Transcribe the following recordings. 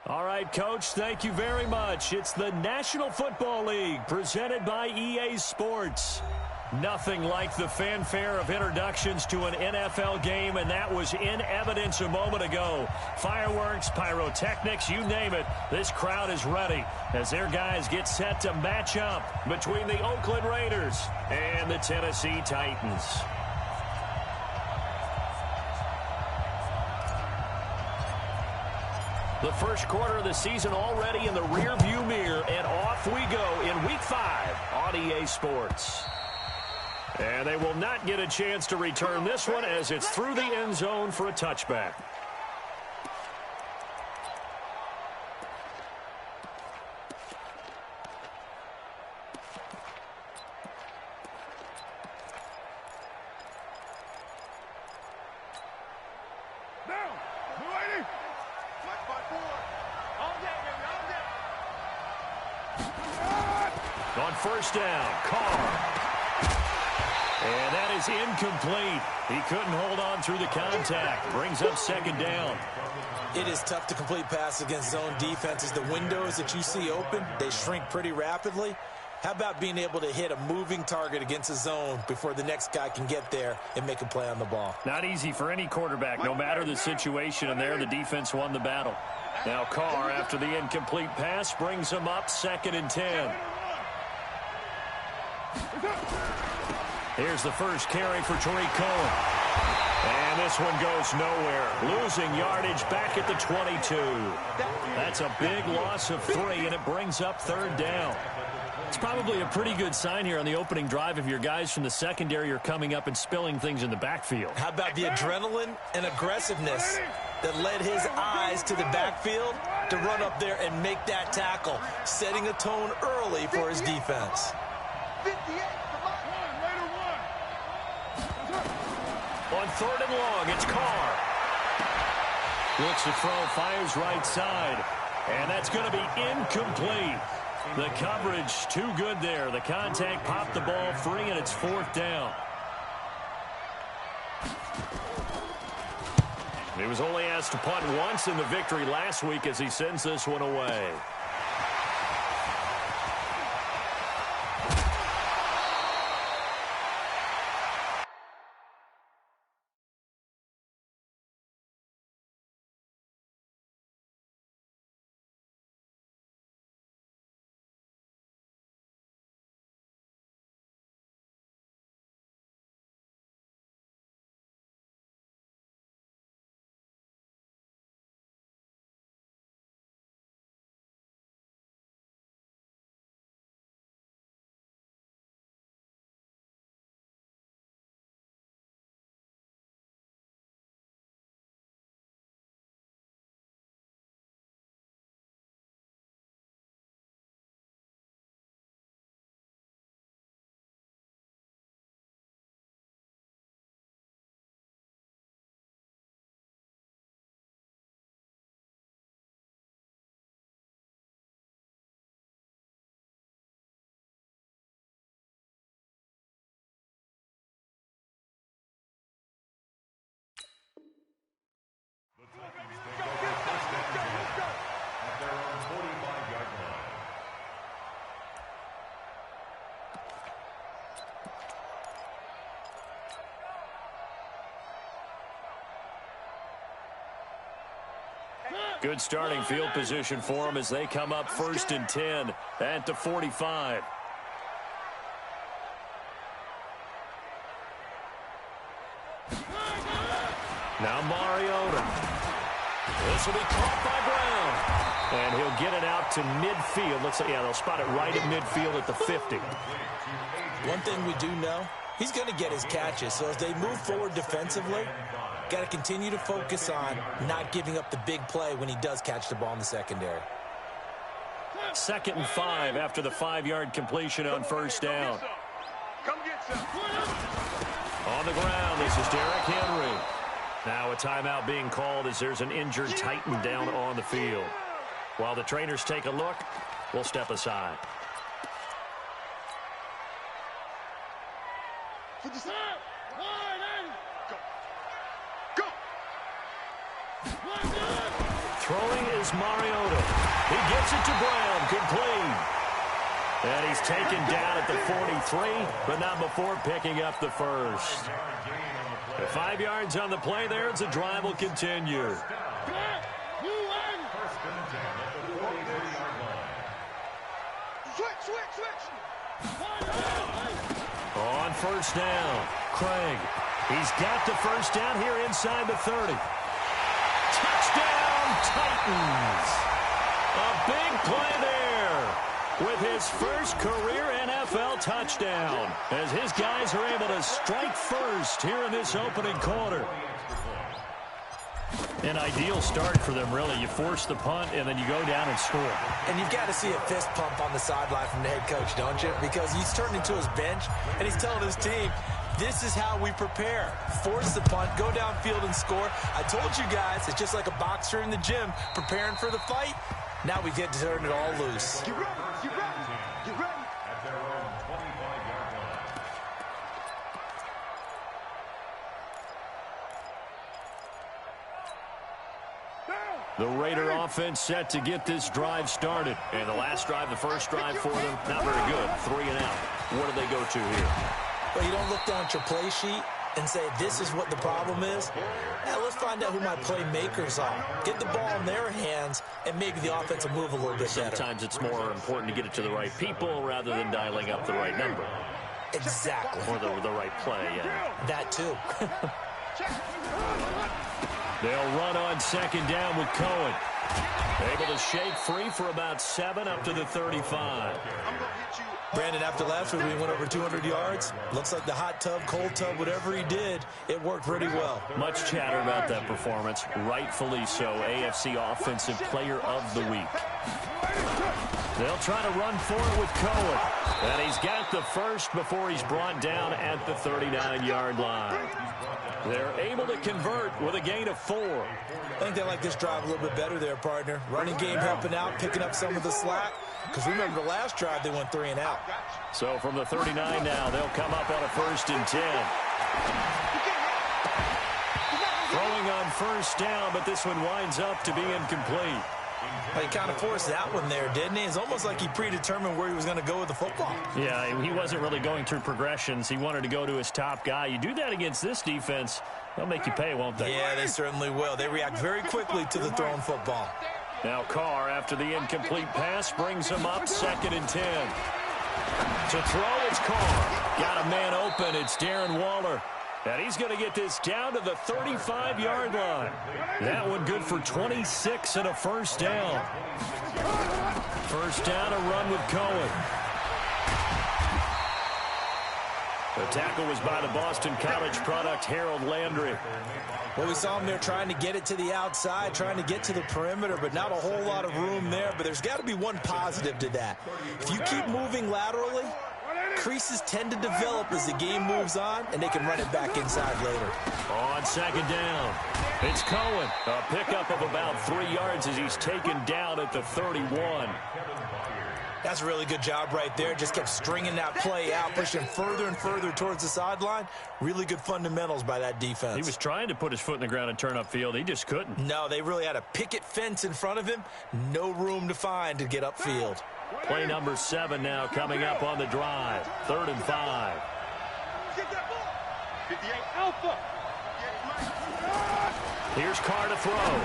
All right, Coach, thank you very much. It's the National Football League presented by EA Sports. Nothing like the fanfare of introductions to an NFL game, and that was in evidence a moment ago. Fireworks, pyrotechnics, you name it. This crowd is ready as their guys get set to match up between the Oakland Raiders and the Tennessee Titans. The first quarter of the season already in the rearview mirror, and off we go in Week 5 on EA Sports. And they will not get a chance to return this one as it's through the end zone for a touchback. On first down, Carr. And that is incomplete. He couldn't hold on through the contact. Brings up second down. It is tough to complete passes against zone defenses. The windows that you see open, they shrink pretty rapidly. How about being able to hit a moving target against a zone before the next guy can get there and make a play on the ball? Not easy for any quarterback, no matter the situation. And there, the defense won the battle. Now Carr, after the incomplete pass, brings him up 2nd and 10. Here's the first carry for Tariq Cohen. And this one goes nowhere. Losing yardage back at the 22. That's a big loss of 3, and it brings up 3rd down. It's probably a pretty good sign here on the opening drive if your guys from the secondary are coming up and spilling things in the backfield. How about the adrenaline and aggressiveness that led his eyes to the backfield to run up there and make that tackle, setting a tone early for his defense. 58. On 3rd and long, it's Carr. Looks to throw, fires right side. And that's going to be incomplete. The coverage too good there. The contact popped the ball free, and it's 4th down. He was only asked to punt once in the victory last week as he sends this one away. Good starting field position for them as they come up 1st and 10 at the 45. Now Mariota. This will be caught by Brown. And he'll get it out to midfield. Looks like, yeah, they'll spot it right at midfield at the 50. One thing we do know, he's going to get his catches. So as they move forward defensively, got to continue to focus on not giving up the big play when he does catch the ball in the secondary. 2nd and 5 after the 5-yard completion on first down. On the ground, this is Derrick Henry. Now a timeout being called as there's an injured Titan down on the field. While the trainers take a look, we'll step aside. For the snap. Go. Go. Throwing is Mariota. He gets it to Brown, complete. And he's taken down at the 43, but not before picking up the first. 5 yards on the play there as the drive will continue. On first down, Craig. He's got the first down here inside the 30. Touchdown, Titans. A big play there with his first career NFL touchdown as his guys are able to strike first here in this opening quarter. An ideal start for them, really. You force the punt, and then you go down and score. And you've got to see a fist pump on the sideline from the head coach, don't you? Because he's turning into his bench, and he's telling his team, this is how we prepare. Force the punt, go downfield and score. I told you guys, it's just like a boxer in the gym preparing for the fight. Now we get to turn it all loose. Get ready, get ready, get ready. At their own 25-yard line. The Raider offense set to get this drive started. And the last drive, the first drive for them, not very good. 3 and out. What do they go to here? Well, you don't look down at your play sheet and say, this is what the problem is. Now, let's find out who my playmakers are. Get the ball in their hands, and maybe the offense will move a little bit better. Sometimes it's more important to get it to the right people rather than dialing up the right number. Exactly. Or the right play, yeah. That, too. They'll run on second down with Cohen. Able to shake free for about 7 up to the 35. Brandon, after last week, we went over 200 yards. Looks like the hot tub, cold tub, whatever he did, it worked pretty well. Much chatter about that performance. Rightfully so. AFC Offensive Player of the Week. They'll try to run for it with Cohen. And he's got the first before he's brought down at the 39-yard line. They're able to convert with a gain of 4. I think they like this drive a little bit better there, partner. Running game helping out, picking up some of the slack. Because remember, the last drive, they went 3 and out. So from the 39 now, they'll come up on a 1st and 10. Throwing on first down, but this one winds up to be incomplete. Well, he kind of forced that one there, didn't he? It's almost like he predetermined where he was going to go with the football. Yeah, he wasn't really going through progressions. He wanted to go to his top guy. You do that against this defense, they'll make you pay, won't they? Yeah, they certainly will. They react very quickly to the thrown football. Now Carr, after the incomplete pass, brings him up 2nd and 10. To throw, it's Carr. Got a man open. It's Darren Waller. And he's going to get this down to the 35-yard line. That one good for 26 and a first down. First down, a run with Cohen. The tackle was by the Boston College product, Harold Landry. Well, we saw him there trying to get it to the outside, trying to get to the perimeter, but not a whole lot of room there. But there's got to be one positive to that. If you keep moving laterally, creases tend to develop as the game moves on, and they can run it back inside later. On second down, it's Cohen. A pickup of about 3 yards as he's taken down at the 31. That's a really good job right there. Just kept stringing that play out, pushing further and further towards the sideline. Really good fundamentals by that defense. He was trying to put his foot in the ground and turn upfield. He just couldn't. No, they really had a picket fence in front of him. No room to find to get upfield. Play number 7 now coming up on the drive. 3rd and 5. Get that ball. 58 Alpha. Here's Carr to throw.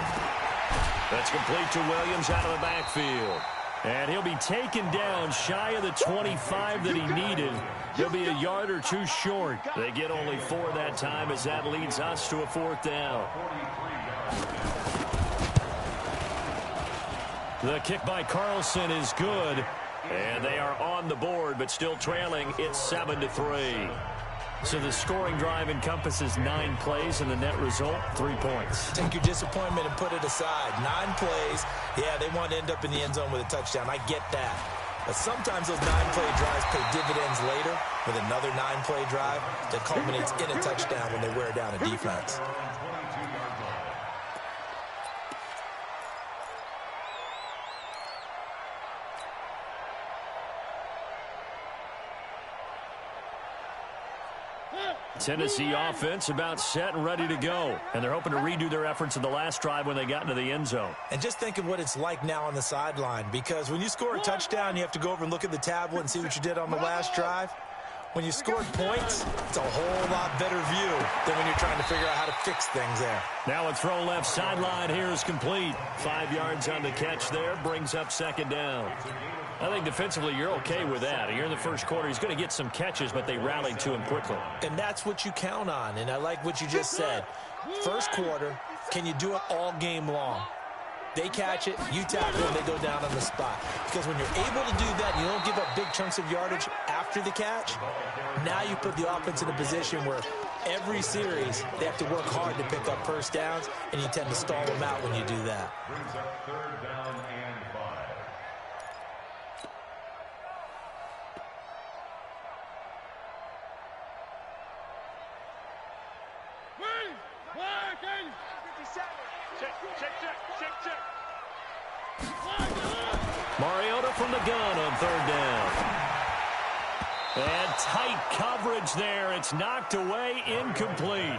That's complete to Williams out of the backfield. And he'll be taken down shy of the 25 that he needed. He'll be a yard or 2 short. They get only 4 that time as that leads us to a 4th down. The kick by Carlson is good. And they are on the board, but still trailing. It's 7-3. So the scoring drive encompasses 9 plays, and the net result, 3 points. Take your disappointment and put it aside. 9 plays. Yeah, they want to end up in the end zone with a touchdown. I get that. But sometimes those 9-play drives pay dividends later with another 9-play drive that culminates in a touchdown when they wear down a defense. Tennessee offense about set and ready to go. And they're hoping to redo their efforts in the last drive when they got into the end zone. And just think of what it's like now on the sideline, because when you score a touchdown, you have to go over and look at the tablet and see what you did on the last drive. When you scored points, it's a whole lot better view than when you're trying to figure out how to fix things there. Now a throw left sideline here is complete. 5 yards on the catch there, brings up second down. I think defensively you're okay with that. Here in the first quarter, he's going to get some catches, but they rallied to him quickly. And that's what you count on, and I like what you just said. First quarter, can you do it all game long? They catch it, you tackle them, they go down on the spot. Because when you're able to do that, you don't give up big chunks of yardage after the catch. Now you put the offense in a position where every series they have to work hard to pick up first downs, and you tend to stall them out when you do that. Brings up third down and 5. Mariota from the gun on third down. And tight coverage there. It's knocked away, incomplete.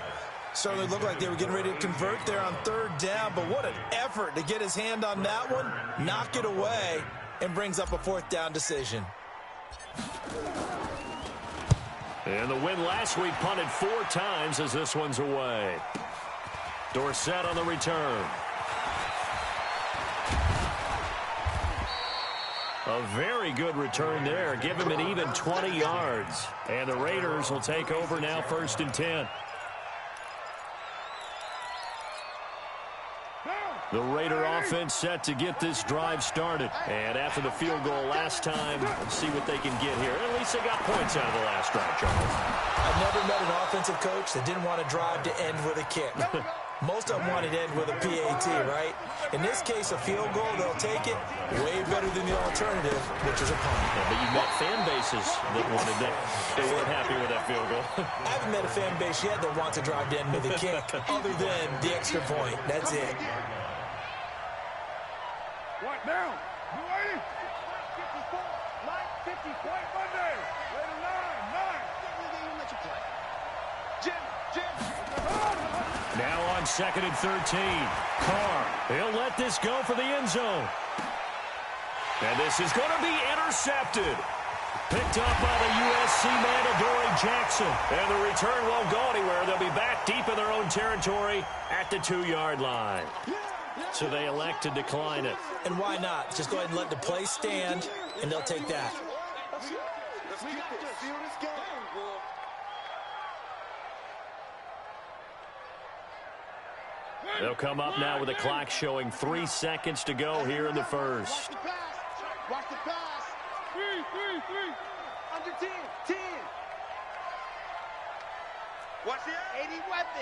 Certainly looked like they were getting ready to convert there on third down, but what an effort to get his hand on that one, knock it away, and brings up a fourth down decision. And the win last week punted 4 times as this one's away. Dorsett on the return. A very good return there. Give him an even 20 yards. And the Raiders will take over now, 1st and 10. The Raider offense set to get this drive started. And after the field goal last time, let's see what they can get here. At least they got points out of the last drive, Charles. I've never met an offensive coach that didn't want to drive to end with a kick. Most of them wanted to end with a PAT, right? In this case, a field goal, they'll take it way better than the alternative, which is a punt. Yeah, but you've met fan bases that wanted that. They weren't happy with that field goal. I haven't met a fan base yet that wants to drive to end with a kick other than the extra point. That's it. What now? You ready? 54, line 50, point Monday. Ready, 9. Let you play. Jim. Now on 2nd and 13. Carr, he'll let this go for the end zone. And this is going to be intercepted. Picked up by the USC man, Adoree Jackson. And the return won't go anywhere. They'll be back deep in their own territory at the 2-yard line. So they elect to decline it. And why not? Just go ahead and let the play stand, and they'll take that. They'll come up now with a clock showing 3 seconds to go here in the first. Watch the pass. 3. Under 10. Watch the 80 weapons.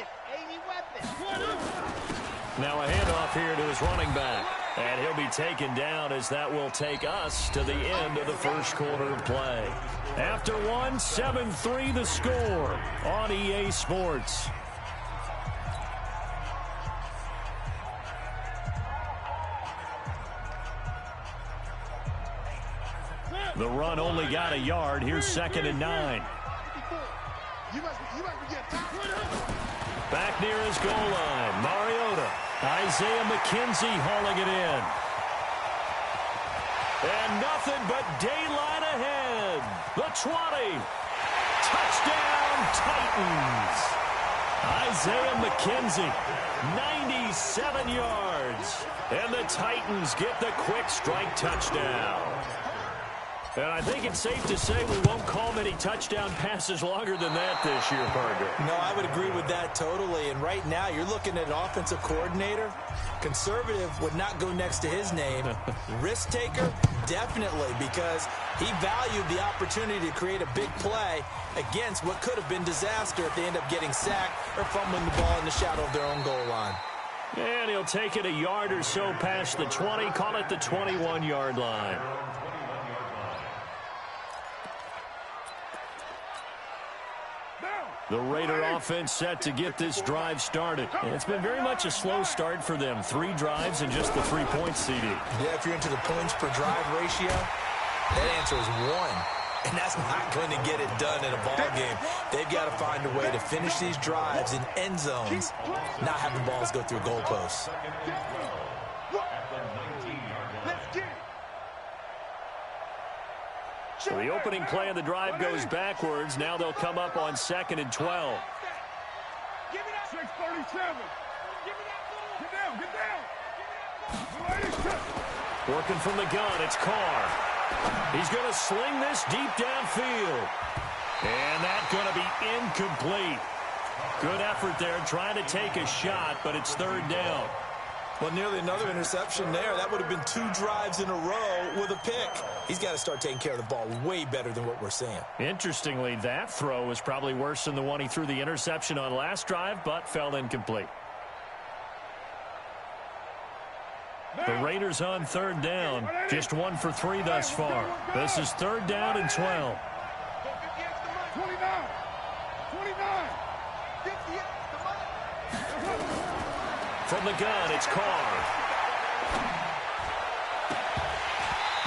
Now a handoff here to his running back. And he'll be taken down as that will take us to the end of the first quarter of play. After one, 7-3 the score on EA Sports. The run only got a yard. Here's 2nd and 9. Back near his goal line. Mariota. Isaiah McKenzie hauling it in. And nothing but daylight ahead. The 20. Touchdown, Titans. Isaiah McKenzie, 97 yards. And the Titans get the quick strike touchdown. And I think it's safe to say we won't call many touchdown passes longer than that this year, partner. No, I would agree with that totally. And right now, you're looking at an offensive coordinator. Conservative would not go next to his name. Risk taker, definitely, because he valued the opportunity to create a big play against what could have been disaster if they end up getting sacked or fumbling the ball in the shadow of their own goal line. And he'll take it a yard or so past the 20, call it the 21-yard line. The Raider offense set to get this drive started. And it's been very much a slow start for them. 3 drives and just the 3 points, CD. Yeah, if you're into the points per drive ratio, that answer is 1. And that's not going to get it done in a ball game. They've got to find a way to finish these drives in end zones, not having balls go through goalposts. So the opening play of the drive goes backwards. Now they'll come up on 2nd and 12. 637. Get down, get down. Working from the gun, it's Carr. He's going to sling this deep downfield. And that's going to be incomplete. Good effort there trying to take a shot, but it's 3rd down. Well, nearly another interception there. That would have been 2 drives in a row with a pick. He's got to start taking care of the ball way better than what we're seeing. Interestingly, that throw was probably worse than the one he threw the interception on last drive, but fell incomplete. The Raiders on 3rd down. Just 1 for 3 thus far. This is 3rd down and 12. 29. From the gun, it's Carr.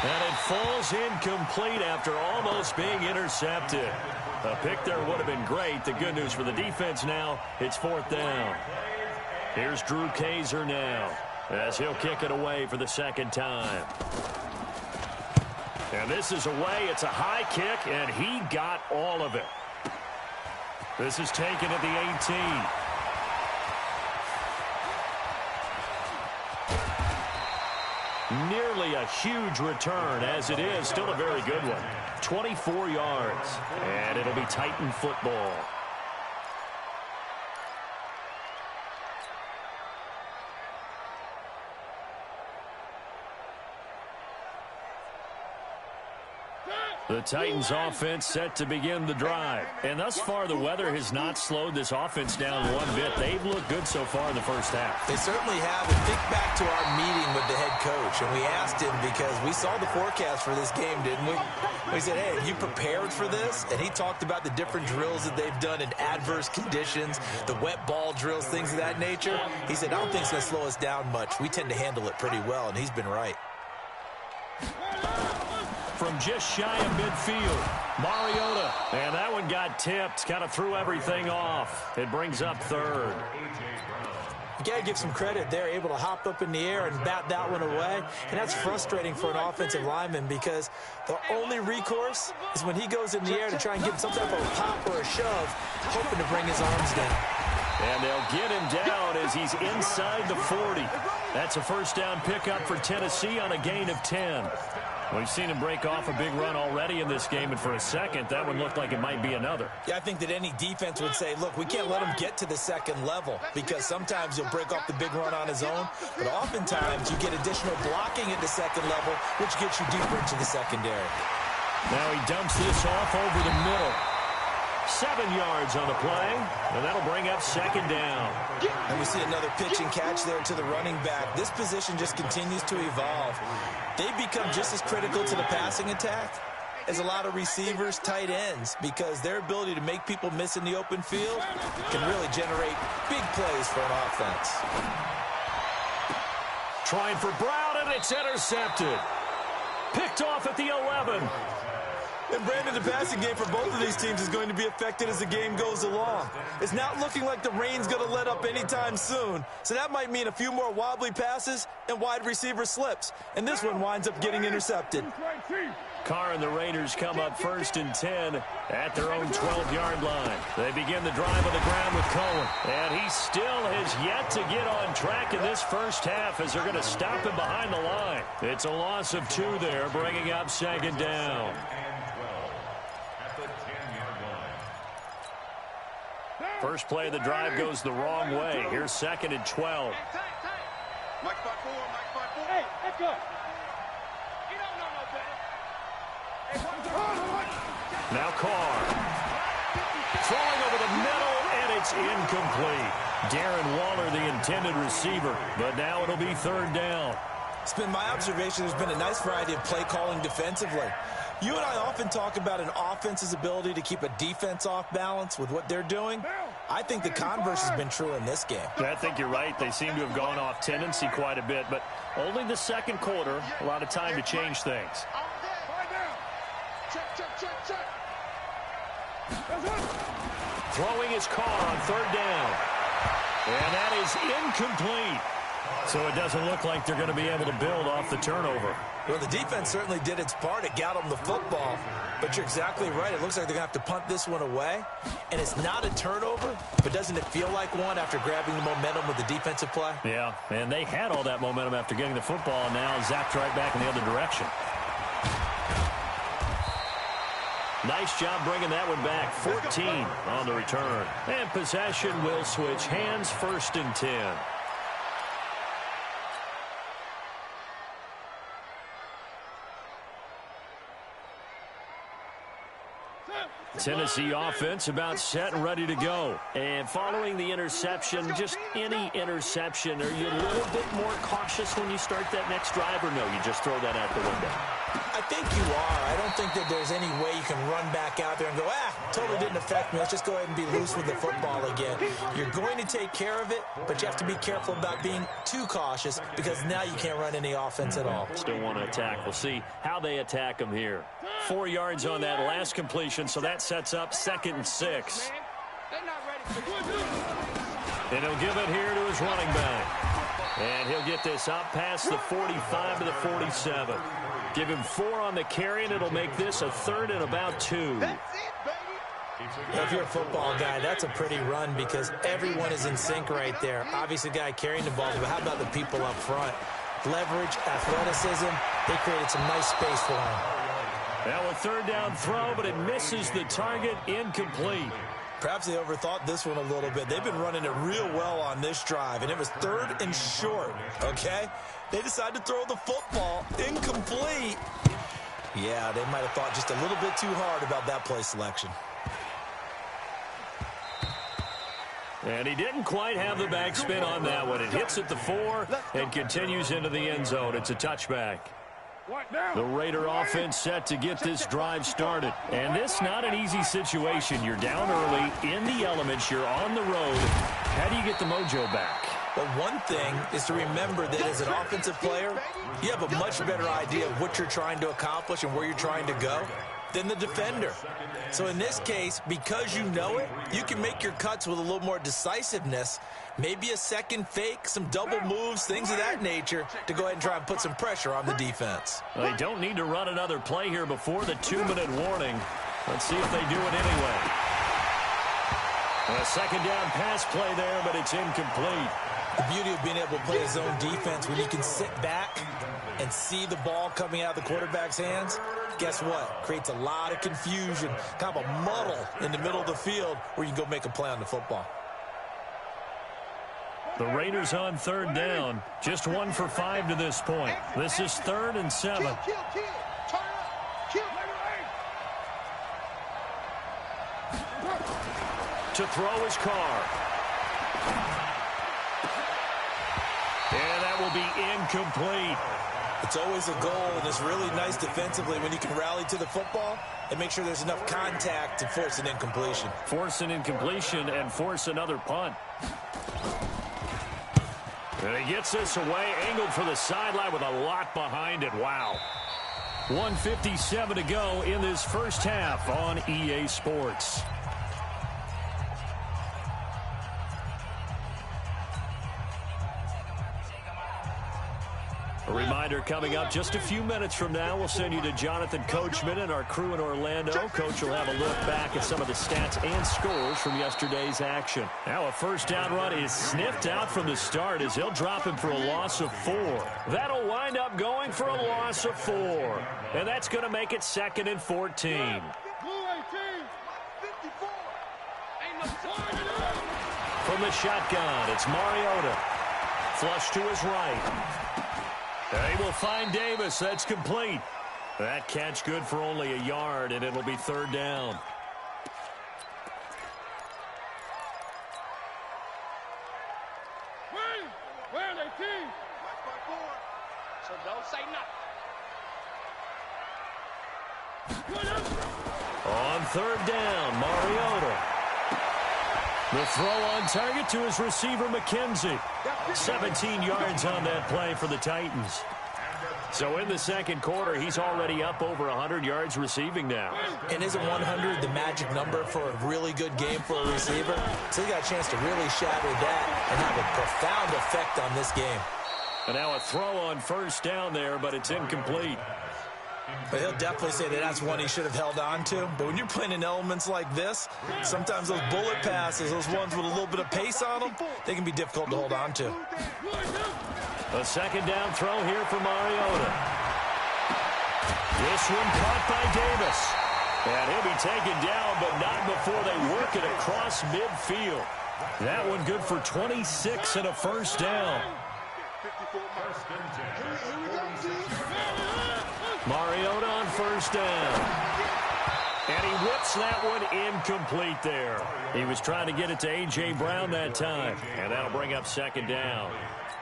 And it falls incomplete after almost being intercepted. A pick there would have been great. The good news for the defense now, it's 4th down. Here's Drew Kaiser now, as he'll kick it away for the 2nd time. And this is away. It's a high kick, and he got all of it. This is taken at the 18. Nearly a huge return, as it is still a very good one. 24 yards, and it'll be Titan football. The Titans offense set to begin the drive. And thus far, the weather has not slowed this offense down one bit. They've looked good so far in the first half. They certainly have. And think back to our meeting with the head coach. And we asked him because we saw the forecast for this game, didn't we? We said, hey, have you prepared for this? And he talked about the different drills that they've done in adverse conditions, the wet ball drills, things of that nature. He said, I don't think it's going to slow us down much. We tend to handle it pretty well, and he's been right. From just shy of midfield, Mariota. And that one got tipped, kind of threw everything off. It brings up 3rd. You got to give some credit. They're able to hop up in the air and bat that one away. And that's frustrating for an offensive lineman because the only recourse is when he goes in the air to try and give some type of a pop or a shove, hoping to bring his arms down. And they'll get him down as he's inside the 40. That's a 1st down pickup for Tennessee on a gain of 10. We've seen him break off a big run already in this game, and for a second, that one looked like it might be another. Yeah, I think that any defense would say, look, we can't let him get to the 2nd level because sometimes he'll break off the big run on his own, but oftentimes you get additional blocking at the 2nd level, which gets you deeper into the secondary. Now he dumps this off over the middle. 7 yards on the play, and that'll bring up 2nd down. And we see another pitch and catch there to the running back. This position just continues to evolve. They've become just as critical to the passing attack as a lot of receivers, tight ends, because their ability to make people miss in the open field can really generate big plays for an offense. Trying for Brown, and it's intercepted. Picked off at the 11. And Brandon, the passing game for both of these teams is going to be affected as the game goes along. It's not looking like the rain's going to let up anytime soon. So that might mean a few more wobbly passes and wide receiver slips. And this one winds up getting intercepted. Carr and the Raiders come up 1st and 10 at their own 12-yard line. They begin the drive on the ground with Cohen. And he still has yet to get on track in this first half as they're going to stop him behind the line. It's a loss of 2 there, bringing up 2nd down. First play of the drive goes the wrong way. Here's 2nd and 12. Hey, let's go. Now Carr. Throwing over the middle, and it's incomplete. Darren Waller, the intended receiver, but now it'll be 3rd down. It's been my observation there's been a nice variety of play calling defensively. You and I often talk about an offense's ability to keep a defense off balance with what they're doing. I think the converse has been true in this game. I think you're right. They seem to have gone off tendency quite a bit, but only the 2nd quarter, a lot of time to change things. Throwing his car on third down. And that is incomplete. So it doesn't look like they're going to be able to build off the turnover. Well, the defense certainly did its part. It got them the football. But you're exactly right. It looks like they're going to have to punt this one away. And it's not a turnover, but doesn't it feel like one after grabbing the momentum with the defensive play? Yeah, and they had all that momentum after getting the football, and now zapped right back in the other direction. Nice job bringing that one back. 14 on the return. And possession will switch hands, 1st and 10. Tennessee offense about set and ready to go. And following the interception, just any interception, are you a little bit more cautious when you start that next drive, or no, you just throw that out the window? I think you are. I don't think that there's any way you can run back out there and go, totally didn't affect me. Let's just go ahead and be loose with the football again. You're going to take care of it, but you have to be careful about being too cautious because now you can't run any offense at all. Still want to attack. We'll see how they attack them here. 4 yards on that last completion, so that sets up 2nd and 6. And he'll give it here to his running back. And he'll get this up past the 45 to the 47. Give him 4 on the carry, and it'll make this a 3rd and about 2. If you're a football guy, that's a pretty run because everyone is in sync right there. Obviously, the guy carrying the ball, but how about the people up front? Leverage, athleticism, they created some nice space for him. Now a 3rd down throw, but it misses the target, incomplete. Perhaps they overthought this one a little bit. They've been running it real well on this drive, and it was 3rd and short, okay? They decided to throw the football, incomplete. Yeah, they might have thought just a little bit too hard about that play selection. And he didn't quite have the backspin on that one. It hits at the 4 and continues into the end zone. It's a touchback. The Raider offense set to get this drive started. And this not an easy situation. You're down early, in the elements, you're on the road. How do you get the mojo back? Well, one thing is to remember that as an offensive player, you have a much better idea of what you're trying to accomplish and where you're trying to go than the defender. So in this case, because you know it, you can make your cuts with a little more decisiveness, maybe a second fake, some double moves, things of that nature, to go ahead and try and put some pressure on the defense. Well, they don't need to run another play here before the 2-minute warning. Let's see if they do it anyway. A 2nd down pass play there, but it's incomplete. The beauty of being able to play a zone defense when you can sit back and see the ball coming out of the quarterback's hands, guess what? Creates a lot of confusion, kind of a muddle in the middle of the field where you can go make a play on the football. The Raiders on 3rd down, just 1 for 5 to this point. This is 3rd and 7. To throw his car. And that will be incomplete. It's always a goal, and it's really nice defensively when you can rally to the football and make sure there's enough contact to force an incompletion. Force an incompletion and force another punt. And he gets this away, angled for the sideline with a lot behind it. Wow. 1:57 to go in this first half on EA Sports. A reminder coming up just a few minutes from now, we'll send you to Jonathan Coachman and our crew in Orlando. Coach will have a look back at some of the stats and scores from yesterday's action. Now a 1st down run is sniffed out from the start as he'll drop him for a loss of 4. That'll wind up going for a loss of 4. And that's going to make it 2nd and 14. From the shotgun, it's Mariota. Flush to his right. They will find Davis. That's complete. That catch good for only a yard, and it'll be 3rd down. Where are they, team? So don't say nothing. On 3rd down, Mariota. The throw on target to his receiver, McKenzie. 17 yards on that play for the Titans. So in the second quarter, he's already up over 100 yards receiving now. And isn't 100 the magic number for a really good game for a receiver? So he got a chance to really shatter that and have a profound effect on this game. And now a throw on first down there, but it's incomplete. But he'll definitely say that that's one he should have held on to. But when you're playing in elements like this, sometimes those bullet passes, those ones with a little bit of pace on them, they can be difficult to hold on to. A second down throw here for Mariota. This one caught by Davis. And he'll be taken down, but not before they work it across midfield. That one good for 26 and a first down. Mariota on first down. And he whips that one incomplete there. He was trying to get it to A.J. Brown that time. And that'll bring up second down.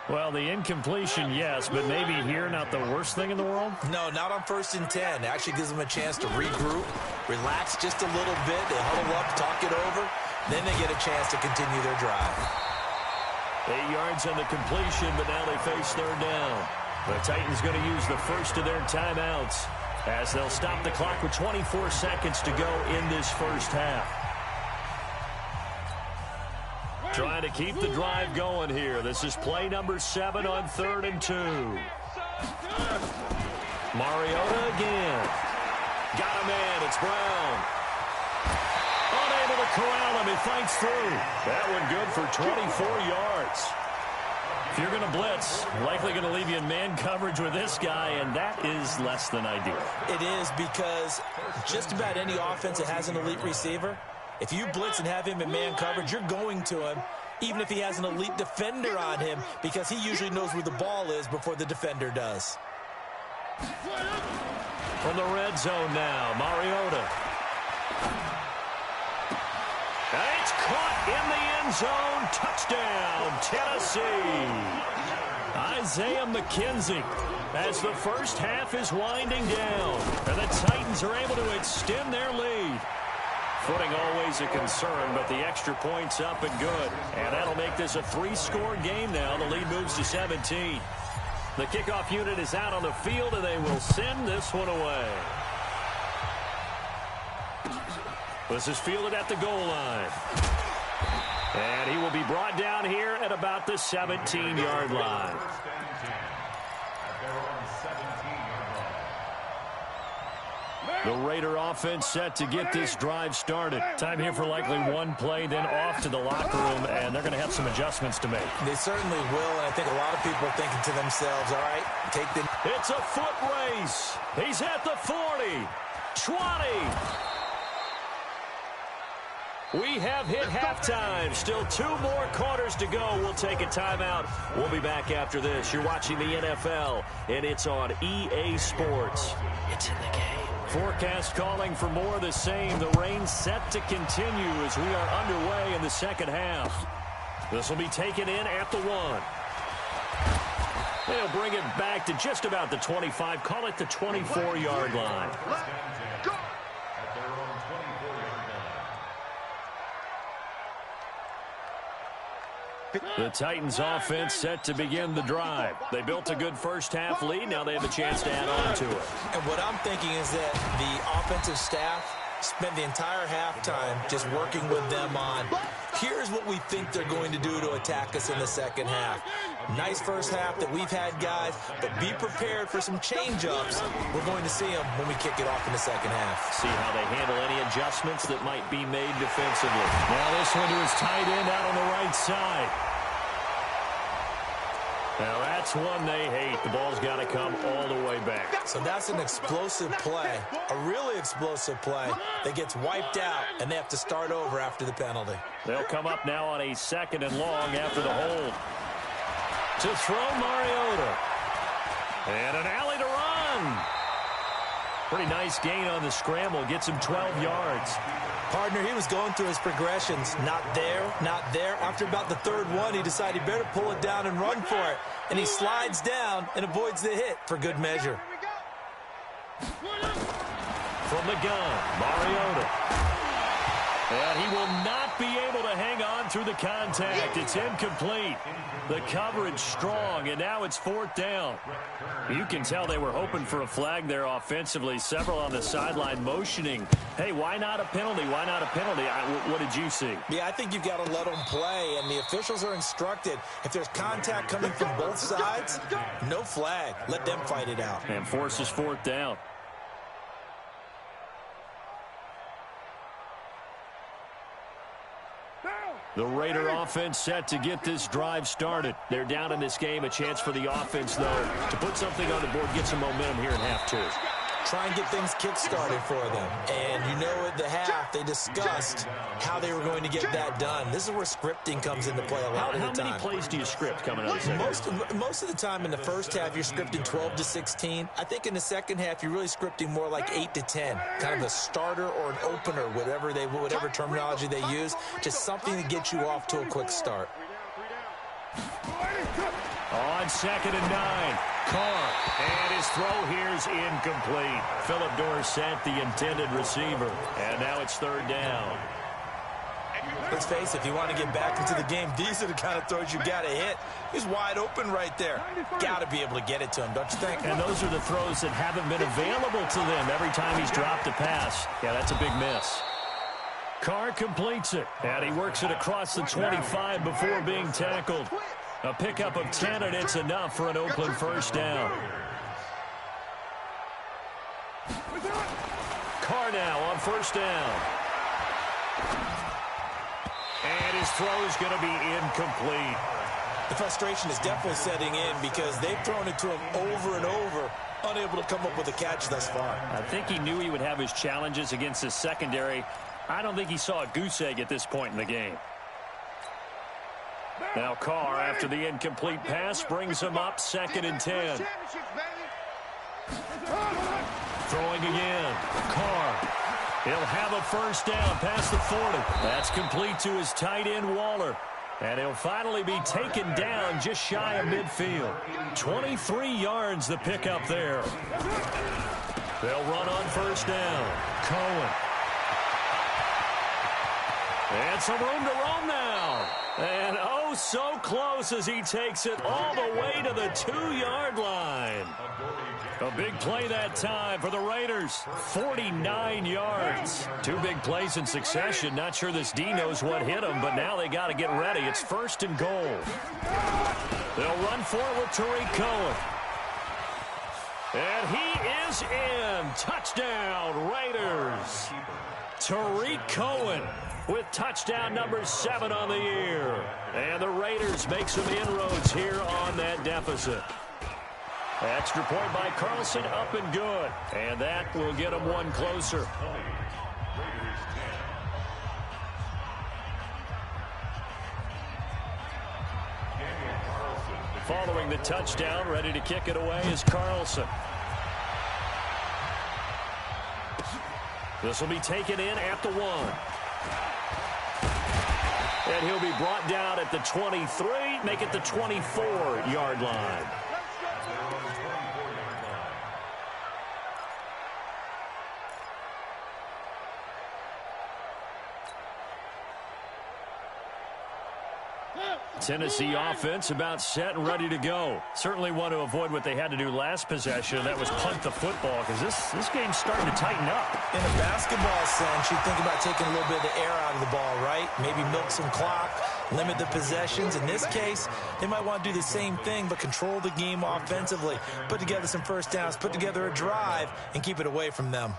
Well, the incompletion, yes, but maybe here not the worst thing in the world? No, not on 1st and 10. It actually gives them a chance to regroup, relax just a little bit. They huddle up, talk it over. Then they get a chance to continue their drive. 8 yards on the completion, but now they face third down. The Titans going to use the first of their timeouts as they'll stop the clock with 24 seconds to go in this first half. Trying to keep the drive going here. This is play number 7 on 3rd and 2. Mariota again. Got a man. It's Brown. Unable to corral him. He fights through. That one good for 24 yards. If you're going to blitz, likely going to leave you in man coverage with this guy, and that is less than ideal. It is, because just about any offense that has an elite receiver, if you blitz and have him in man coverage, you're going to him, even if he has an elite defender on him, because he usually knows where the ball is before the defender does. From the red zone now, Mariota. It's caught in the end zone. Touchdown, Tennessee. Isaiah McKenzie, as the first half is winding down, and the Titans are able to extend their lead. Footing always a concern, but the extra point's up and good. And that'll make this a 3-score game now. The lead moves to 17. The kickoff unit is out on the field, and they will send this one away. This is fielded at the goal line. And he will be brought down here at about the 17-yard line. The Raider offense set to get this drive started. Time here for likely one play, then off to the locker room, and they're going to have some adjustments to make. They certainly will, and I think a lot of people are thinking to themselves, all right, take the... It's a foot race. He's at the 40, 20. We have hit halftime. Still 2 more quarters to go. We'll take a timeout. We'll be back after this. You're watching the NFL, and it's on EA Sports. It's in the game. Forecast calling for more of the same. The rain set to continue as we are underway in the second half. This will be taken in at the 1. They'll bring it back to just about the 25. Call it the 24-yard line. The Titans offense set to begin the drive. They built a good first half lead. Now they have a chance to add on to it. And what I'm thinking is that the offensive staff spent the entire halftime just working with them on, here's what we think they're going to do to attack us in the second half. Nice first half that we've had, guys, but be prepared for some change-ups. We're going to see them when we kick it off in the second half. See how they handle any adjustments that might be made defensively. Now this one to his tight end out on the right side. Now that's one they hate. The ball's got to come all the way back. So that's an explosive play, a really explosive play that gets wiped out, and they have to start over after the penalty. They'll come up now on a 2nd and long after the hold. To throw Mariota. And an alley to run. Pretty nice gain on the scramble. Gets him 12 yards. Partner, he was going through his progressions. Not there, not there. After about the 3rd one, he decided he better pull it down and run for it. And he slides down and avoids the hit for good measure. From the gun, Mariota. And he will not be able to hang on through the contact. It's incomplete. The coverage strong, and now it's 4th down. You can tell they were hoping for a flag there offensively. Several on the sideline motioning, hey, why not a penalty? Why not a penalty? What did you see? Yeah, I think you've got to let them play, and the officials are instructed. If there's contact coming from both sides, no flag. Let them fight it out. And forces 4th down. The Raider offense set to get this drive started. They're down in this game. A chance for the offense, though, to put something on the board, get some momentum here in half 2. Try and get things kick-started for them. And you know at the half, they discussed how they were going to get that done. This is where scripting comes into play a lot of the time. How many plays do you script coming out of the second? Most of the time in the first half, you're scripting 12 to 16. I think in the second half, you're really scripting more like 8 to 10. Kind of a starter or an opener, whatever terminology they use. Just something to get you off to a quick start. On 2nd and 9, Carr, and his throw here's incomplete. Philip Dorsett, the intended receiver, and now it's 3rd down. Let's face it, if you want to get back into the game, these are the kind of throws you got to hit. He's wide open right there. Got to be able to get it to him, don't you think? And those are the throws that haven't been available to them every time he's dropped a pass. Yeah, that's a big miss. Carr completes it, and he works it across the 25 before being tackled. A pickup of 10, and it's enough for an Oakland 1st down. Carr now on 1st down. And his throw is going to be incomplete. The frustration is definitely setting in because they've thrown it to him over and over, unable to come up with a catch thus far. I think he knew he would have his challenges against his secondary. I don't think he saw a goose egg at this point in the game. Now Carr, after the incomplete pass, brings him up 2nd and 10. Throwing again. Carr. He'll have a 1st down past the 40. That's complete to his tight end, Waller. And he'll finally be taken down just shy of midfield. 23 yards the pickup there. They'll run on 1st down. Cohen. And some room to roam now. And oh, so close as he takes it all the way to the 2-yard line. A big play that time for the Raiders. 49 yards. 2 big plays in succession. Not sure this D knows what hit him, but now they got to get ready. It's 1st and goal. They'll run for it with Tariq Cohen. And he is in. Touchdown, Raiders. Tariq Cohen with touchdown number 7 on the year. And the Raiders make some inroads here on that deficit. Extra point by Carlson, up and good. And that will get them one closer. Following the touchdown, ready to kick it away is Carlson. This will be taken in at the 1. And he'll be brought down at the 23, make it the 24-yard line. Tennessee offense about set and ready to go. Certainly want to avoid what they had to do last possession. That was punt the football because this game's starting to tighten up. In a basketball sense, you think about taking a little bit of the air out of the ball, right? Maybe milk some clock, limit the possessions. In this case, they might want to do the same thing but control the game offensively. Put together some 1st downs, put together a drive, and keep it away from them.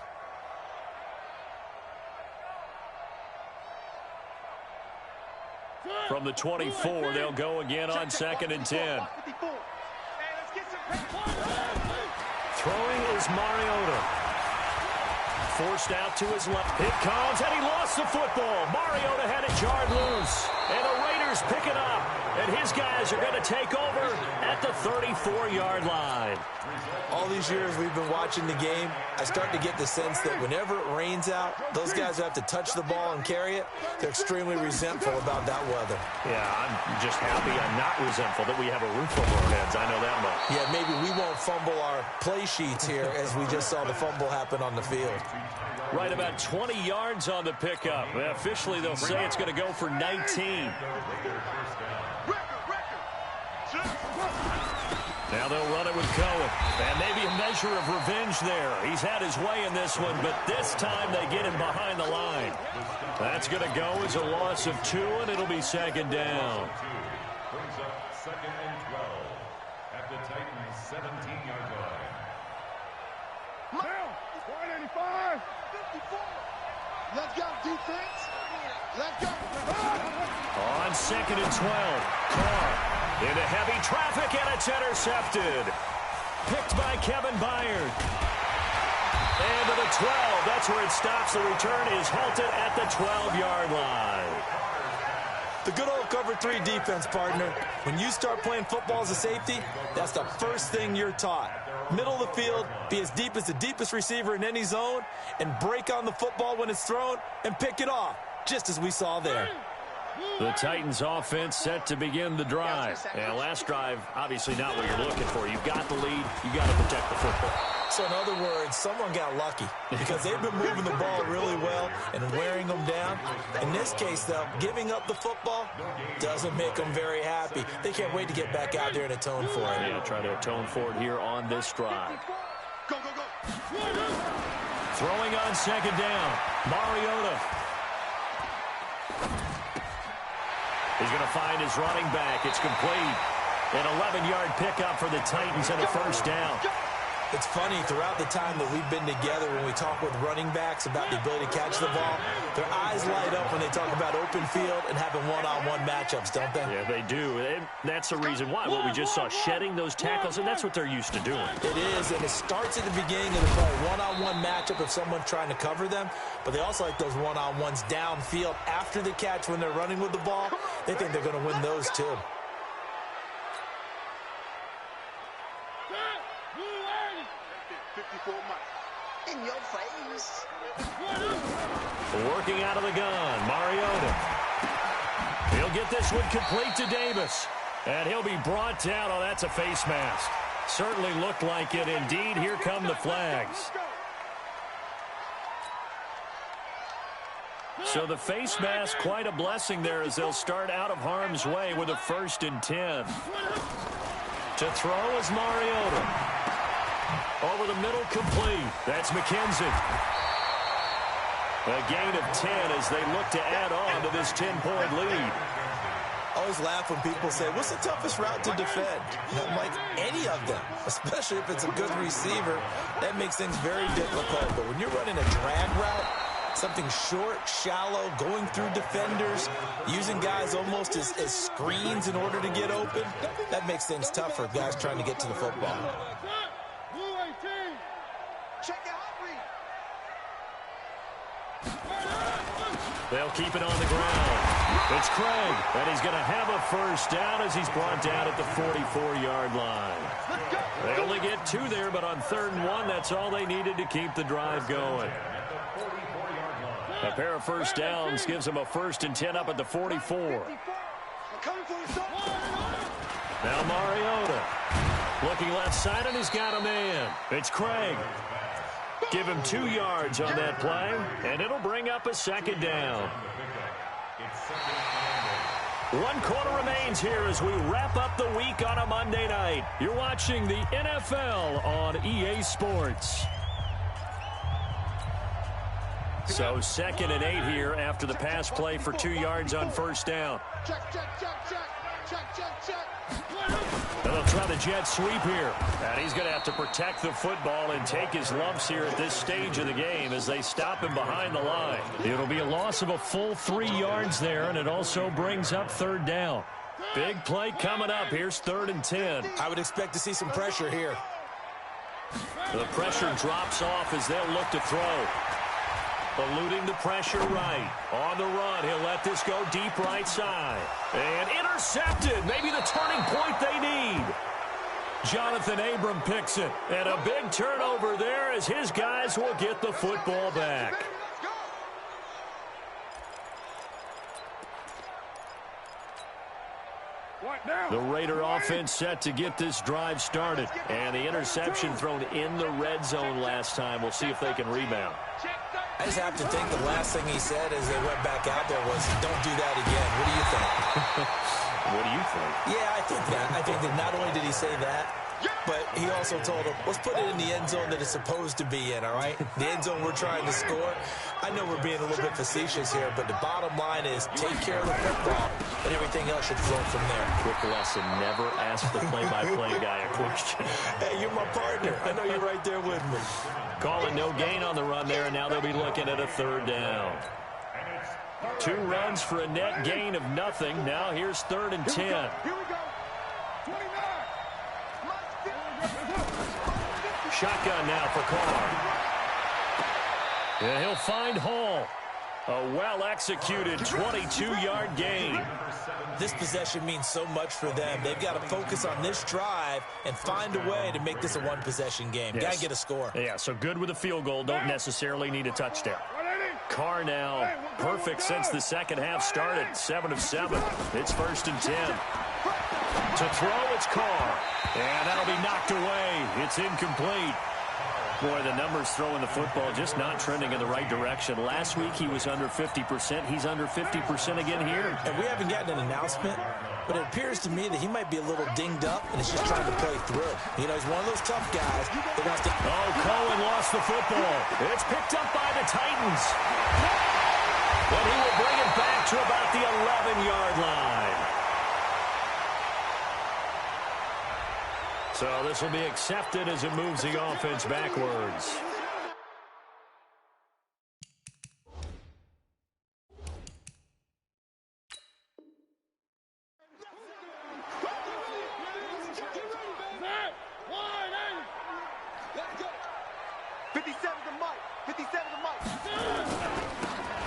From the 24, they'll go again on 2nd and 10. Throwing is Mariota. Forced out to his left. It comes, and he lost the football. Mariota had it jarred loose. And the Raiders Raiders pick it up, and his guys are going to take over at the 34-yard line. All these years we've been watching the game, I start to get the sense that whenever it rains out, those guys who have to touch the ball and carry it, they're extremely resentful about that weather. Yeah, I'm just happy I'm not resentful that we have a roof over our heads. I know that much. Yeah, maybe we won't fumble our play sheets here as we just saw the fumble happen on the field. Right about 20 yards on the pickup. Officially, they'll say it's going to go for 19. Now they'll run it with Cohen. And maybe a measure of revenge there. He's had his way in this one, but this time they get him behind the line. That's going to go as a loss of 2, and it'll be second down. Brings up 2nd and 12 at the Titans' 17-yard line. Now, 185. 54. Let's go, defense. Let's go. On 2nd and 12, Carr into heavy traffic, and it's intercepted. Picked by Kevin Byard. And to the 12. That's where it stops. The return is halted at the 12-yard line. The good old cover 3 defense, partner. When you start playing football as a safety, that's the first thing you're taught. Middle of the field, be as deep as the deepest receiver in any zone, and break on the football when it's thrown and pick it off, just as we saw there. The Titans offense set to begin the drive. And last drive, obviously not what you're looking for. You've got the lead. You got to protect the football. So in other words, someone got lucky because they've been moving the ball really well and wearing them down. In this case, though, giving up the football doesn't make them very happy. They can't wait to get back out there and atone for it. Yeah, try to atone for it here on this drive. Go, go, go. Throwing on 2nd down, Mariota. He's going to find his running back. It's complete. An 11-yard pickup for the Titans and a first down. It's funny, throughout the time that we've been together, when we talk with running backs about the ability to catch the ball, their eyes light up when they talk about open field and having one-on-one matchups, don't they? Yeah, they do. And that's the reason why. What we just saw, shedding those tackles, and that's what they're used to doing. It is, and it starts at the beginning of the play. One-on-one matchup if someone's trying to cover them, but they also like those one-on-ones downfield after the catch when they're running with the ball. They think they're going to win those, too. In your face. Working out of the gun, Mariota. He'll get this one complete to Davis. And he'll be brought down. Oh, that's a face mask. Certainly looked like it. Indeed, here come the flags. So the face mask, quite a blessing there as they'll start out of harm's way with a 1st and 10. To throw is Mariota. Over the middle, complete. That's McKenzie. A gain of 10 as they look to add on to this 10-point lead. I always laugh when people say, what's the toughest route to defend? I'm like, any of them, especially if it's a good receiver. That makes things very difficult. But when you're running a drag route, something short, shallow, going through defenders, using guys almost as screens in order to get open, that makes things tough for guys trying to get to the football. Check out They'll keep it on the ground. It's Craig, and he's going to have a first down as he's brought down at the 44-yard line. They only get 2 there, but on 3rd and 1, that's all they needed to keep the drive going. A pair of first downs gives them a 1st and 10 up at the 44. Now Mariota. Looking left side, and he's got a man. It's Craig. Give him 2 yards on that play, and it'll bring up a 2nd down. 1 quarter remains here as we wrap up the week on a Monday night. You're watching the NFL on EA Sports. So 2nd and 8 here after the pass play for 2 yards on first down. Check, check, check, check. Check, check, check. And they'll try the jet sweep here. And he's going to have to protect the football and take his lumps here at this stage of the game as they stop him behind the line. It'll be a loss of a full 3 yards there, and it also brings up 3rd down. Big play coming up. Here's 3rd and 10. I would expect to see some pressure here. The pressure drops off as they'll look to throw. Eluding the pressure right. On the run, he'll let this go deep right side. And intercepted. Maybe the turning point they need. Jonathan Abram picks it. And a big turnover there as his guys will get the football back. The Raider offense set to get this drive started. And the interception thrown in the red zone last time. We'll see if they can rebound. I just have to think the last thing he said as they went back out there was, don't do that again. What do you think? What do you think? Yeah, I think that. I think that not only did he say that, but he also told him, let's put it in the end zone that it's supposed to be in, all right? The end zone we're trying to score. I know we're being a little bit facetious here, but the bottom line is take care of the football, and everything else should flow from there. Quick lesson, never ask the play-by-play guy a question. Hey, you're my partner. I know you're right there with me. Calling no gain on the run there, and now they'll be looking at a third down. 2 runs for a net gain of nothing. Now here's 3rd and 10. Here we go. 29. Shotgun now for Carr. And he'll find Hall. A well-executed 22-yard gain. This possession means so much for them. They've got to focus on this drive and find a way to make this a one-possession game. Yes. Got to get a score. Yeah, so good with a field goal. Don't necessarily need a touchdown. Carr now perfect since the second half started. 7 of 7. It's 1st and 10. To throw, it's Carr. And that'll be knocked away. It's incomplete. Boy, the numbers throwing the football just not trending in the right direction. Last week he was under 50%. He's under 50% again here. And we haven't gotten an announcement, but it appears to me that he might be a little dinged up and is just trying to play through. You know, he's one of those tough guys that wants to... Oh, Cohen lost the football. It's picked up by the Titans. And he will bring it back to about the 11-yard line. So this will be accepted as it moves the offense backwards.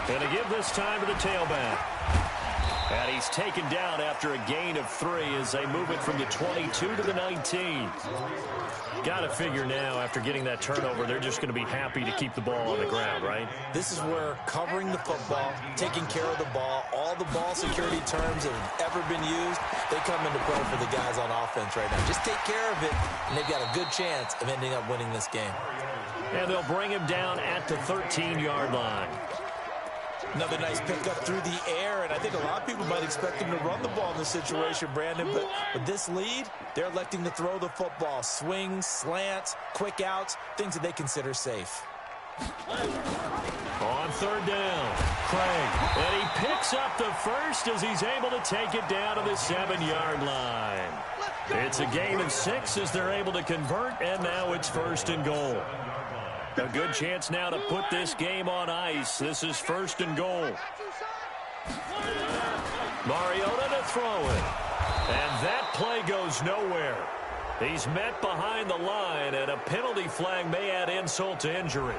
And to give this time to the tailback. And he's taken down after a gain of 3 as they move it from the 22 to the 19. Got to figure now, after getting that turnover, they're just going to be happy to keep the ball on the ground, right? This is where covering the football, taking care of the ball, all the ball security terms that have ever been used, they come into play for the guys on offense right now. Just take care of it, and they've got a good chance of ending up winning this game. And they'll bring him down at the 13-yard line. Another nice pickup through the air, and I think a lot of people might expect him to run the ball in this situation, Brandon, but with this lead, they're electing to throw the football. Swings, slants, quick outs, things that they consider safe. On 3rd down, Craig, and he picks up the first as he's able to take it down to the 7-yard line. It's a gain of 6 as they're able to convert, and now it's 1st and goal. A good chance now to put this game on ice. This is 1st and goal. Mariota to throw it. And that play goes nowhere. He's met behind the line, and a penalty flag may add insult to injury.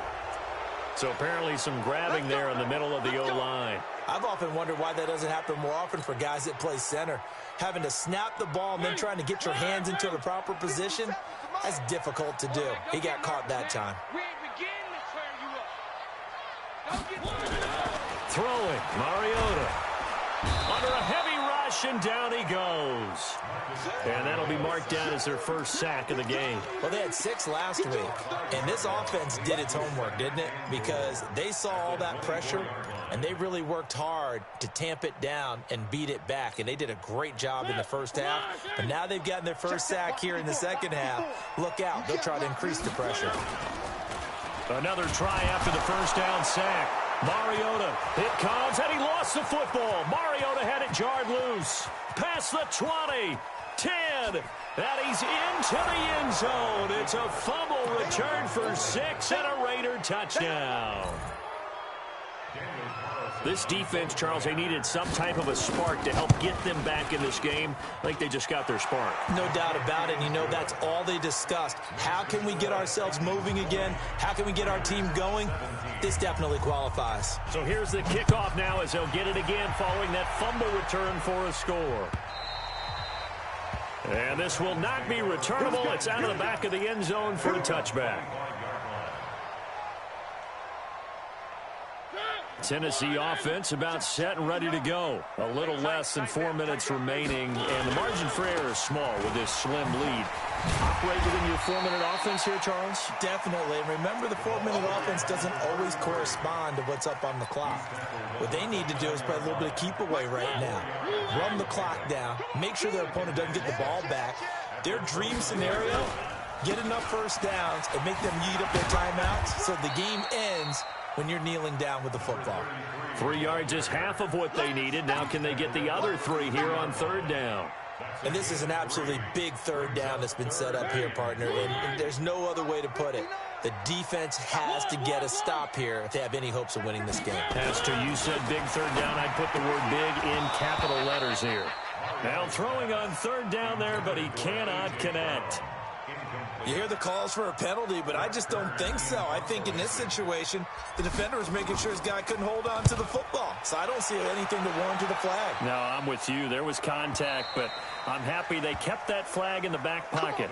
So apparently some grabbing there in the middle of the O-line. I've often wondered why that doesn't happen more often for guys that play center. Having to snap the ball and then trying to get your hands into the proper position, that's difficult to do. He got caught that time. Throwing, Mariota. Under a heavy rush, and down he goes. And that'll be marked down as their first sack of the game. Well, they had 6 last week, and this offense did its homework, didn't it? Because they saw all that pressure, and they really worked hard to tamp it down and beat it back. And they did a great job in the first half, but now they've gotten their first sack here in the second half. Look out. They'll try to increase the pressure. Another try after the first down sack. Mariota, it comes, and he lost the football. Mariota had it jarred loose. Past the 20, 10, and he's into the end zone. It's a fumble return for 6 and a Raider touchdown. This defense, Charles, they needed some type of a spark to help get them back in this game. I think they just got their spark. No doubt about it. And you know, that's all they discussed. How can we get ourselves moving again? How can we get our team going? This definitely qualifies. So here's the kickoff now as they'll get it again following that fumble return for a score. And this will not be returnable. It's out of the back of the end zone for a touchback. Tennessee offense about set and ready to go. A little less than 4 minutes remaining, and the margin for error is small with this slim lead. Operate within your 4-minute offense here, Charles? Definitely. And remember, the 4-minute offense doesn't always correspond to what's up on the clock. What they need to do is play a little bit of keep away right now. Run the clock down. Make sure their opponent doesn't get the ball back. Their dream scenario, get enough first downs and make them eat up their timeouts so the game ends when you're kneeling down with the football. 3 yards is half of what they needed. Now can they get the other 3 here on third down? And this is an absolutely big third down that's been set up here, partner, and there's no other way to put it. The defense has to get a stop here if they have any hopes of winning this game. Pastor, you said big third down. I'd put the word big in capital letters here. Now throwing on third down there, but he cannot connect. You hear the calls for a penalty, but I just don't think so. I think in this situation, the defender was making sure his guy couldn't hold on to the football. So I don't see anything to warrant to the flag. No, I'm with you. There was contact, but I'm happy they kept that flag in the back pocket.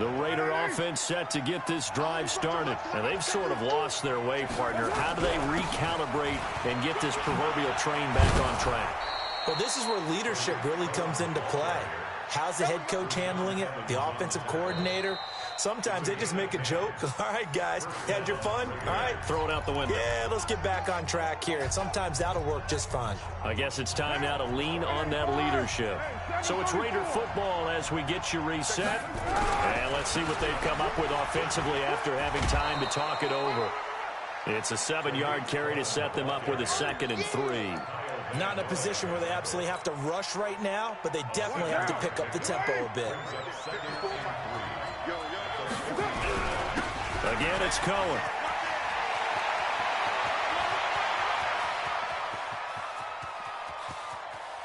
The Raider offense set to get this drive started. And they've sort of lost their way, partner. How do they recalibrate and get this proverbial train back on track? Well, this is where leadership really comes into play. How's the head coach handling it? The offensive coordinator? Sometimes they just make a joke. All right, guys, had your fun? All right. Throw it out the window. Yeah, let's get back on track here. And sometimes that'll work just fine. I guess it's time now to lean on that leadership. So it's Raider football as we get you reset. And let's see what they've come up with offensively after having time to talk it over. It's a 7-yard carry to set them up with a 2nd and 3. Not in a position where they absolutely have to rush right now, but they definitely have to pick up the tempo a bit. Again, it's Cohen.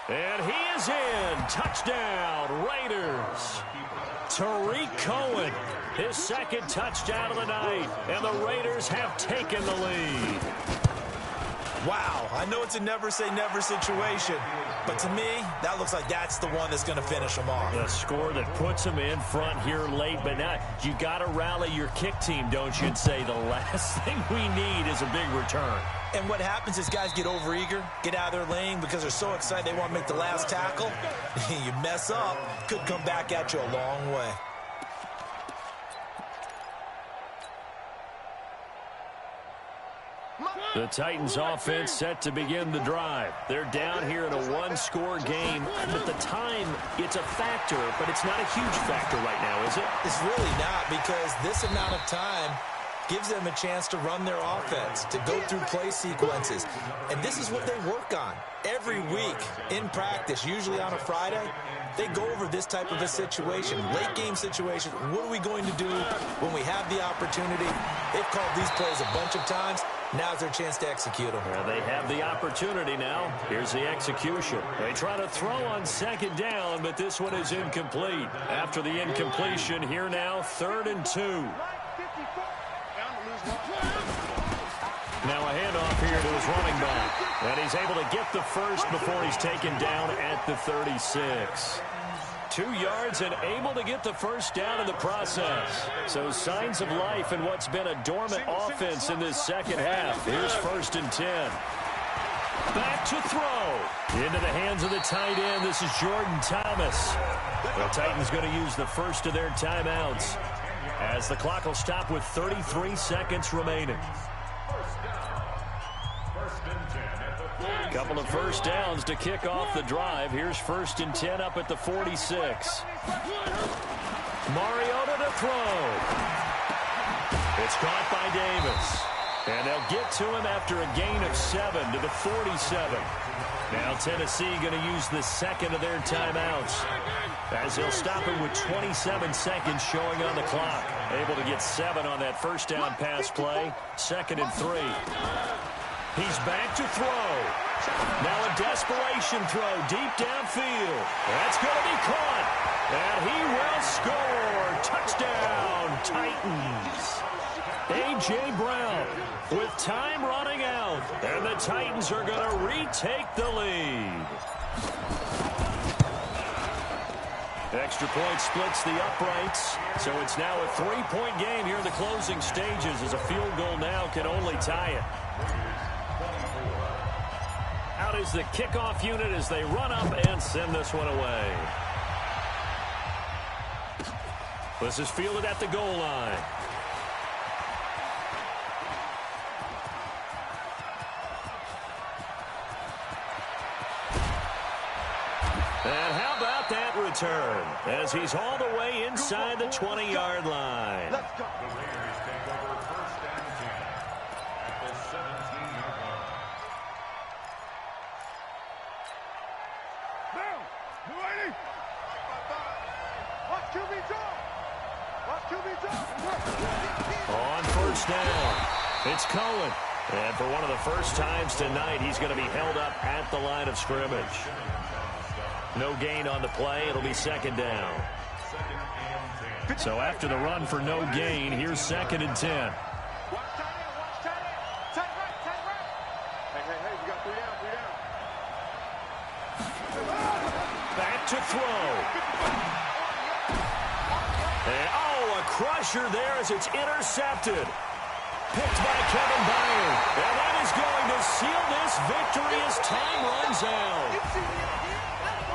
And he is in. Touchdown, Raiders. Tariq Cohen, his 2nd touchdown of the night, and the Raiders have taken the lead. Wow, I know it's a never-say-never situation, but to me, that looks like that's the one that's going to finish them off. A score that puts them in front here late, but now you got to rally your kick team, don't you, and say the last thing we need is a big return. And what happens is guys get overeager, get out of their lane because they're so excited they want to make the last tackle. You mess up, could come back at you a long way. The Titans offense set to begin the drive. They're down here in a 1-score game. But the time, it's a factor, but it's not a huge factor right now, is it? It's really not, because this amount of time gives them a chance to run their offense, to go through play sequences. And this is what they work on every week in practice, usually on a Friday. They go over this type of a situation, late game situation. What are we going to do when we have the opportunity? They've called these plays a bunch of times. Now's their chance to execute them. Well, they have the opportunity now. Here's the execution. They try to throw on 2nd down, but this one is incomplete. After the incompletion, here now, 3rd and 2. Now a handoff here to his running back. And he's able to get the first before he's taken down at the 36. 2 yards and able to get the first down in the process. So signs of life in what's been a dormant offense in this second half. Here's 1st and 10. Back to throw. Into the hands of the tight end. This is Jordan Thomas. The Titans going to use the first of their timeouts as the clock will stop with 33 seconds remaining. Couple of first downs to kick off the drive. Here's 1st and 10 up at the 46. Mariota to throw. It's caught by Davis. And they'll get to him after a gain of 7 to the 47. Now Tennessee going to use the second of their timeouts, as they'll stop it with 27 seconds showing on the clock. Able to get 7 on that first down pass play. 2nd and 3. He's back to throw. Now a desperation throw deep downfield. That's going to be caught. And he will score. Touchdown, Titans. A.J. Brown with time running out. And the Titans are going to retake the lead. Extra point splits the uprights. So it's now a 3-point game here in the closing stages, as a field goal now can only tie it. Out is the kickoff unit as they run up and send this one away. This is fielded at the goal line. And how about that return, as he's all the way inside the 20-yard line. The Raiders take over 1st and 10 at the 17-yard line. Now, you ready? Watch QB drop. Watch QB drop. On 1st down, it's Cohen. And for one of the first times tonight, he's going to be held up at the line of scrimmage. No gain on the play. It'll be 2nd down. So after the run for no gain, here's 2nd and 10. Watch tight end, watch tight end. Tight right, tight right. Hey, we got 3 down, 3 down. Back to throw. And, oh, a crusher there as it's intercepted. Picked by Kevin Byard. And that is going to seal this victory as time runs out.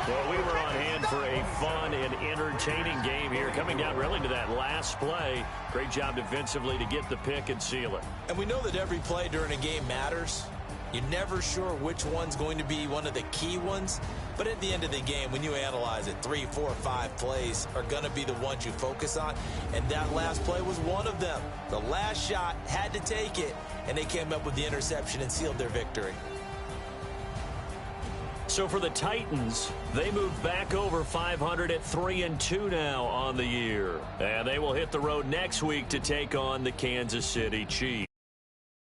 Well, we were on hand for a fun and entertaining game here, coming down really to that last play. Great job defensively to get the pick and seal it. And we know that every play during a game matters. You're never sure which one's going to be one of the key ones. But at the end of the game, when you analyze it, 3, 4, 5 plays are going to be the ones you focus on. And that last play was one of them. The last shot had to take it, and they came up with the interception and sealed their victory. So for the Titans, they move back over 500 at 3-2 now on the year. And they will hit the road next week to take on the Kansas City Chiefs.